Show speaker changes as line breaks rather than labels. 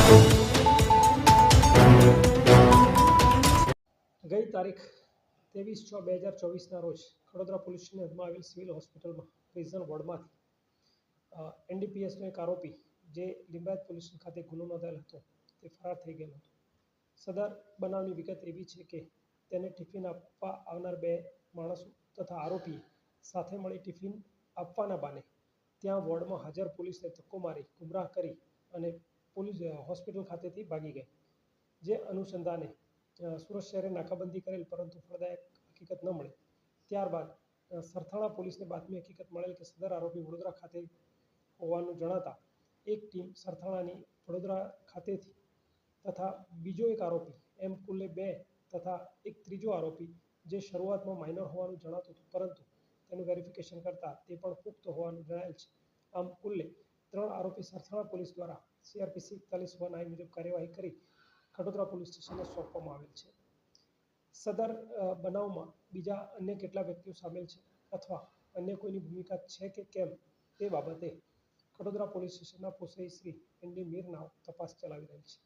ગઈ તારીખ 23/6/2024ના રોજ વડોદરા પોલીસ સ્ટેશનની હદમાં આવેલ સિવિલ હોસ્પિટલમાં પ્રિઝન વોર્ડમાંથી એનડીપીએસનો એક આરોપી જે લિંબાયત પોલીસ સ્ટેશન ખાતે ગુનો નોંધાયેલ હતો તે ફરાર થઈ ગયેલો હતો. સદર બનાવની વિગત એવી છે કે તેને ટિફિન આપવા આવનાર બે માણસો તથા આરોપીએ સાથે મળી ટિફિન આપવાના બાને ત્યાં વોર્ડમાં હાજર પોલીસને ધક્કો મારી ગુમરાહ કરી અને પોલીસ હોસ્પિટલ ખાતેથી ભાગી ગઈ. જે અનુસંધાને સુરત શહેરે નાકાબંધી કરેલ પરંતુ ફળદાયક હકીકત ન મળે. ત્યારબાદ સરથાણા પોલીસને બાતમી હકીકત મળેલ કે સદર આરોપી વડોદરા ખાતે હોવાનું જણાતા એક ટીમ સરથાણાની વડોદરા ખાતેથી તથા બીજો એક આરોપી એમ કુલ્લે 2 તથા એક ત્રીજો આરોપી જે શરૂઆતમાં માઇનર હોવાનું જણાતું હતું પરંતુ તેનું વેરિફિકેશન કરતા તે પણ પુખ્ત હોવાનું જણાયેલ છે. આમ કુલ્લે 3 આરોપી સરથાણા પોલીસ દ્વારા CRPC 41(1) મુજબ કાર્યવાહી કરી ખડોદરા પોલીસ સ્ટેશનને સોંપવામાં આવેલ છે. સદર બનાવમાં બીજા અન્ય કેટલા વ્યક્તિઓ સામેલ છે અથવા અન્ય કોઈની ભૂમિકા છે કે કેમ તે બાબતે ખડોદરા પોલીસ સ્ટેશનના પીઆઈ શ્રી ND મીર નાઓ તપાસ ચલાવી રહેલ છે.